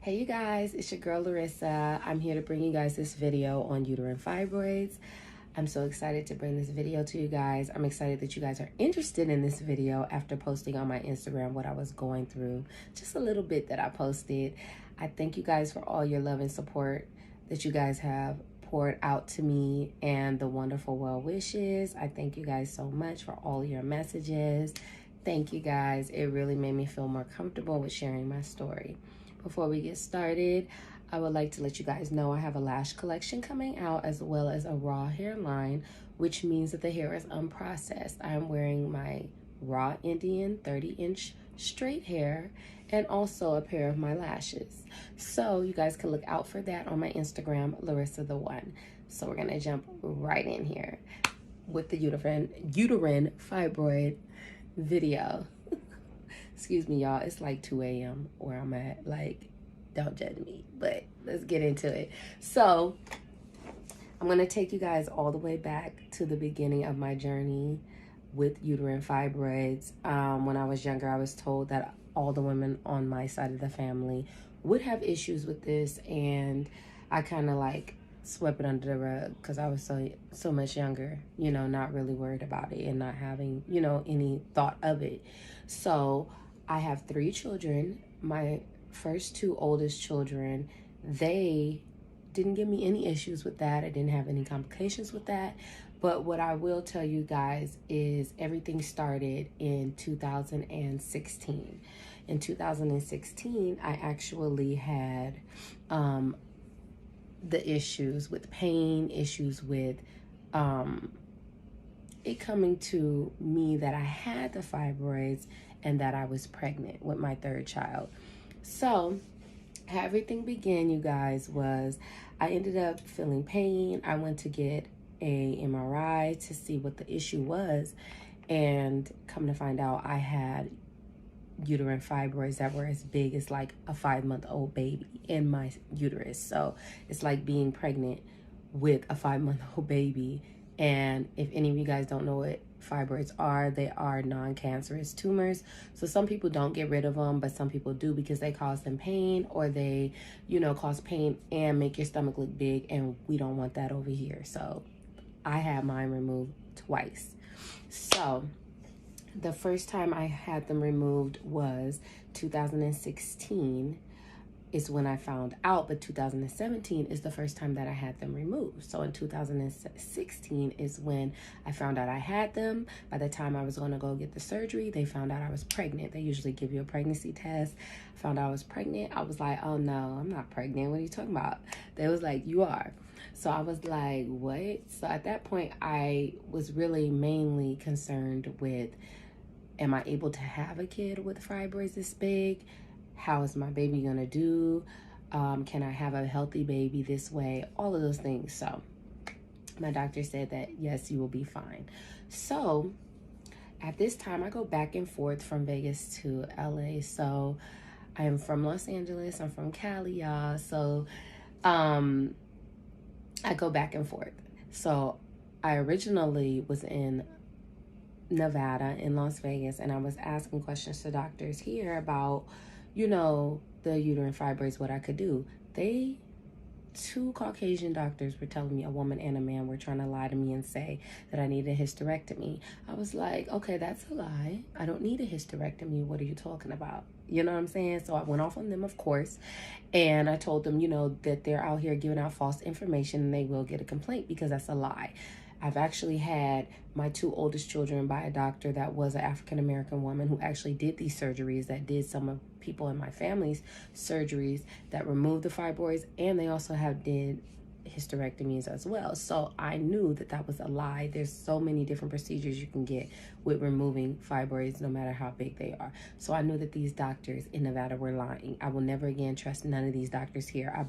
Hey you guys, it's your girl Larissa. I'm here to bring you guys this video on uterine fibroids. I'm so excited to bring this video to you guys. I'm excited that you guys are interested in this video after posting on my Instagram what I was going through. Just a little bit that I posted. I thank you guys for all your love and support that you guys have poured out to me and the wonderful well wishes. I thank you guys so much for all your messages. Thank you guys. It really made me feel more comfortable with sharing my story. Before we get started, I would like to let you guys know I have a lash collection coming out as well as a raw hair line, which means that the hair is unprocessed. I'm wearing my raw Indian 30-inch straight hair and also a pair of my lashes. So you guys can look out for that on my Instagram, Larissa the One. So we're gonna jump right in here with the uterine fibroid video. Excuse me, y'all. It's like 2 a.m. where I'm at. Like, don't judge me, but let's get into it. So, I'm going to take you guys all the way back to the beginning of my journey with uterine fibroids. When I was younger, I was told that all the women on my side of the family would have issues with this, and I kind of like swept it under the rug because I was so much younger, you know, not really worried about it and not having, you know, any thought of it. So I have 3 children. My first 2 oldest children, they didn't give me any issues with that. I didn't have any complications with that. But what I will tell you guys is everything started in 2016. In 2016, I actually had the issues with pain, issues with it coming to me that I had the fibroids and that I was pregnant with my 3rd child. So how everything began, you guys, was I ended up feeling pain. I went to get a MRI to see what the issue was, and come to find out I had uterine fibroids that were as big as like a 5-month-old baby in my uterus. So it's like being pregnant with a 5-month-old baby. And if any of you guys don't know what fibroids are, they are non-cancerous tumors. So some people don't get rid of them, but some people do because they cause them pain, or they, you know, cause pain and make your stomach look big, and we don't want that over here. So I had mine removed twice. So the first time I had them removed was 2016 is when I found out, but 2017 is the first time that I had them removed. So in 2016 is when I found out I had them. By the time I was going to go get the surgery, they found out I was pregnant. They usually give you a pregnancy test. Found out I was pregnant. I was like, oh no, I'm not pregnant. What are you talking about? They was like, you are. So I was like, what? So at that point, I was really mainly concerned with, am I able to have a kid with fibroids this big? How is my baby gonna do? Can I have a healthy baby this way? All of those things. So my doctor said that, yes, you will be fine. So at this time, I go back and forth from Vegas to LA. So I am from Los Angeles. I'm from Cali, y'all. So I go back and forth. So I originally was in Nevada, in Las Vegas, and I was asking questions to doctors here about, you know, the uterine fibroids, what I could do. 2 Caucasian doctors were telling me, a woman and a man, were trying to lie to me and say that I need a hysterectomy. I was like, okay, that's a lie. I don't need a hysterectomy. What are you talking about? You know what I'm saying? So I went off on them, of course, and I told them, you know, that they're out here giving out false information and they will get a complaint because that's a lie. I've actually had my 2 oldest children by a doctor that was an African-American woman who actually did these surgeries, that did some of people in my family's surgeries that removed the fibroids, and they also did hysterectomies as well. So I knew that that was a lie. There's so many different procedures you can get with removing fibroids, no matter how big they are. So I knew that these doctors in Nevada were lying. I will never again trust none of these doctors here. I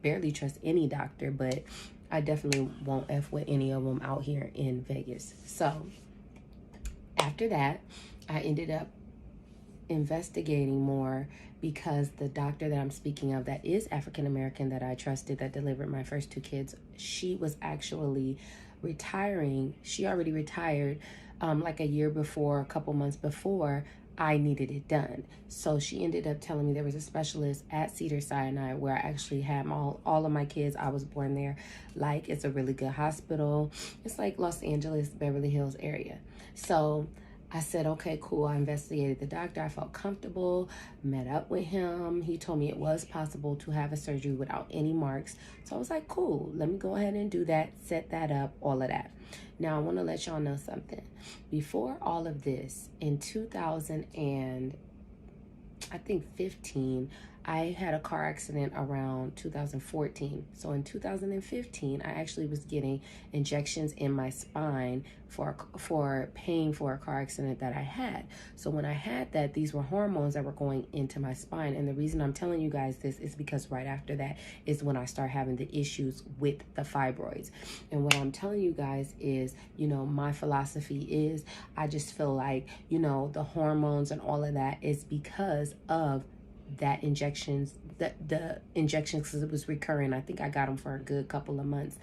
barely trust any doctor, but I definitely won't F with any of them out here in Vegas. So after that, I ended up investigating more because the doctor that I'm speaking of, that is African-American, that I trusted, that delivered my first 2 kids, she was actually retiring. She already retired like a year before, a couple months before I needed it done. So she ended up telling me there was a specialist at Cedars-Sinai where I actually had all of my kids. I was born there. Like, it's a really good hospital. It's like Los Angeles, Beverly Hills area. So I said, okay, cool. I investigated the doctor. I felt comfortable, met up with him. He told me it was possible to have a surgery without any marks. So I was like, cool, let me go ahead and do that, set that up, all of that. Now, I want to let y'all know something. Before all of this, in 2015, I had a car accident around 2014. So in 2015, I actually was getting injections in my spine for paying for a car accident that I had. So when I had that, these were hormones that were going into my spine. And the reason I'm telling you guys this is because right after that is when I start having the issues with the fibroids. And what I'm telling you guys is, you know, my philosophy is I just feel like, you know, the hormones and all of that is because of the injections, because it was recurring. I think I got them for a good couple of months.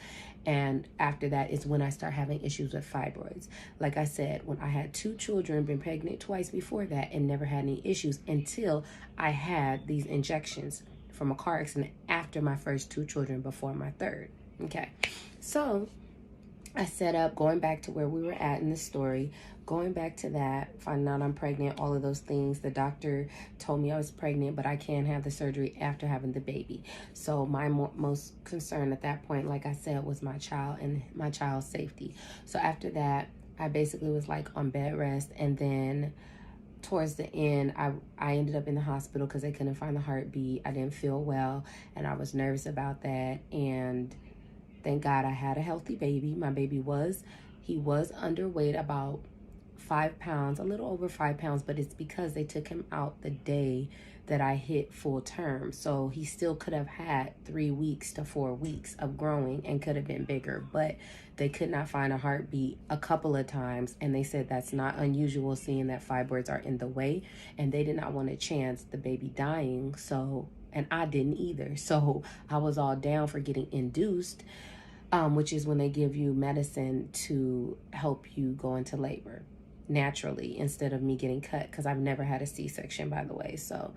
And after that is when I start having issues with fibroids. Like I said, when I had 2 children, been pregnant twice before that, and never had any issues until I had these injections from a car accident after my first 2 children before my third. Okay, so I set up, going back to where we were at in the story, going back to that, finding out I'm pregnant, all of those things. The doctor told me I was pregnant, but I can't have the surgery after having the baby. So my most concern at that point, like I said, was my child and my child's safety. So after that, I basically was like on bed rest. And then towards the end, I ended up in the hospital because they couldn't find the heartbeat. I didn't feel well, and I was nervous about that. And thank God I had a healthy baby. My baby was underweight, about 5 pounds, a little over 5 pounds, but it's because they took him out the day that I hit full term. So he still could have had 3 weeks to 4 weeks of growing and could have been bigger, but they could not find a heartbeat a couple of times. And they said that's not unusual, seeing that fibroids are in the way, and they did not want to chance the baby dying. So, and I didn't either. So I was all down for getting induced, which is when they give you medicine to help you go into labor naturally instead of me getting cut, because I've never had a C-section, by the way. So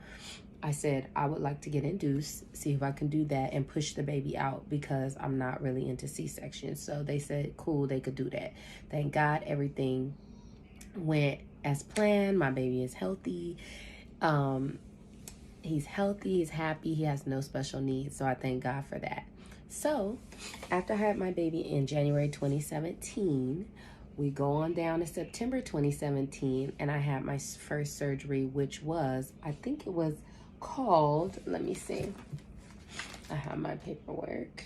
I said I would like to get induced, see if I can do that and push the baby out, because I'm not really into C-sections. So they said cool, they could do that. Thank God everything went as planned. My baby is healthy. He's healthy, he's happy, he has no special needs. So I thank God for that. So after I had my baby in January 2017, we go on down to September 2017, and I had my first surgery, which was, I think it was called, let me see, I have my paperwork.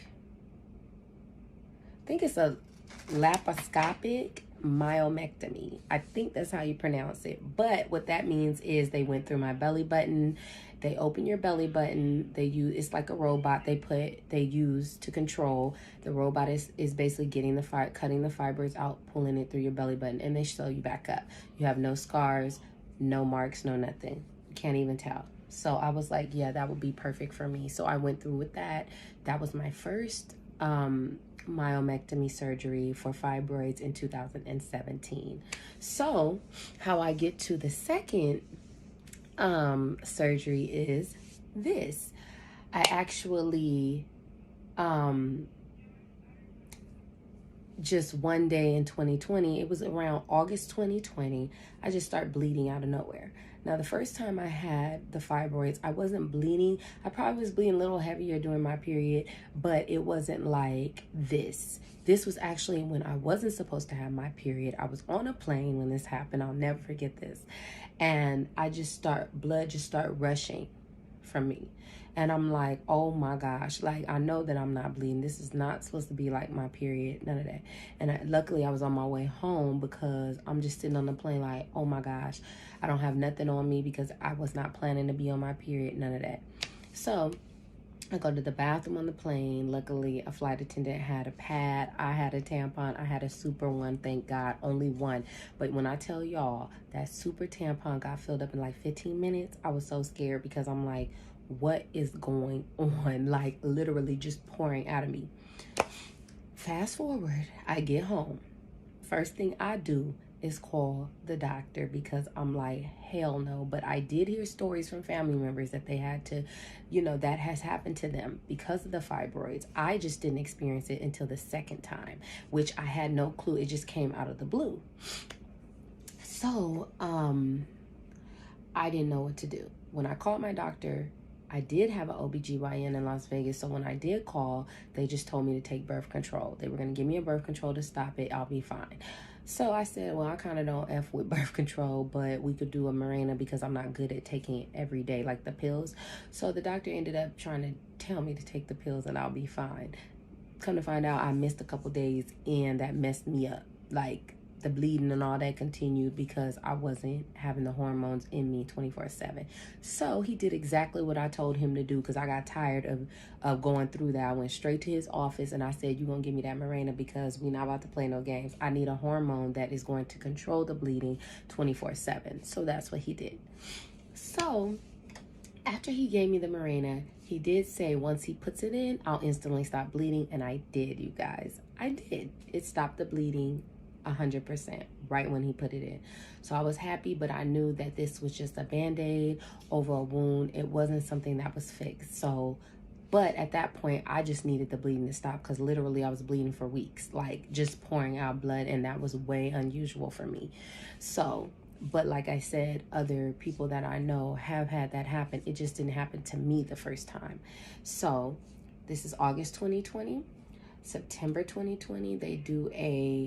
I think it's a laparoscopic myomectomy. I think that's how you pronounce it. But what that means is they went through my belly button. They open your belly button. They use, it's like a robot they use to control. The robot is basically getting cutting the fibers out, pulling it through your belly button, and they sew you back up. You have no scars, no marks, no nothing. You can't even tell. So I was like, yeah, that would be perfect for me. So I went through with that. That was my first myomectomy surgery for fibroids in 2017. So how I get to the second surgery is this. I actually just one day in 2020, it was around August 2020, I just started bleeding out of nowhere. Now, the first time I had the fibroids, I wasn't bleeding. I probably was bleeding a little heavier during my period, but it wasn't like this. This was actually when I wasn't supposed to have my period. I was on a plane when this happened. I'll never forget this. And blood just started rushing from me. And I'm like, oh my gosh, like, I know that I'm not bleeding. This is not supposed to be like my period, none of that. And luckily I was on my way home, because I'm just sitting on the plane like, oh my gosh, I don't have nothing on me, because I was not planning to be on my period, none of that. So I go to the bathroom on the plane. Luckily, a flight attendant had a pad. I had a tampon. I had a super one, thank God, only one. But when I tell y'all that super tampon got filled up in like 15 minutes, I was so scared, because I'm like, what is going on? Like, literally just pouring out of me. Fast forward, I get home. First thing I do is call the doctor, because I'm like, hell no. But I did hear stories from family members that they had to, that has happened to them because of the fibroids. I just didn't experience it until the second time, which I had no clue. It just came out of the blue. So, I didn't know what to do. When I called my doctor, I did have an OBGYN in Las Vegas. So when I did call, they just told me to take birth control. They were going to give me a birth control to stop it. I'll be fine. So I said, well, I kind of don't F with birth control, but we could do a Mirena because I'm not good at taking it every day, like the pills. So the doctor ended up trying to tell me to take the pills and I'll be fine. Come to find out, I missed a couple days and that messed me up. Like, the bleeding and all that continued because I wasn't having the hormones in me 24/7. So he did exactly what I told him to do, because I got tired of going through that. I went straight to his office and I said, you're going to give me that Mirena because we're not about to play no games. I need a hormone that is going to control the bleeding 24/7. So that's what he did. So after he gave me the Mirena, he did say once he puts it in, I'll instantly stop bleeding. And I did, you guys. I did. It stopped the bleeding 100% right when he put it in. So I was happy, but I knew that this was just a band-aid over a wound. It wasn't something that was fixed. So, but at that point, I just needed the bleeding to stop, because literally I was bleeding for weeks, like just pouring out blood, and that was way unusual for me. So, but like I said, other people that I know have had that happen. It just didn't happen to me the first time. So this is August 2020. September 2020, they do a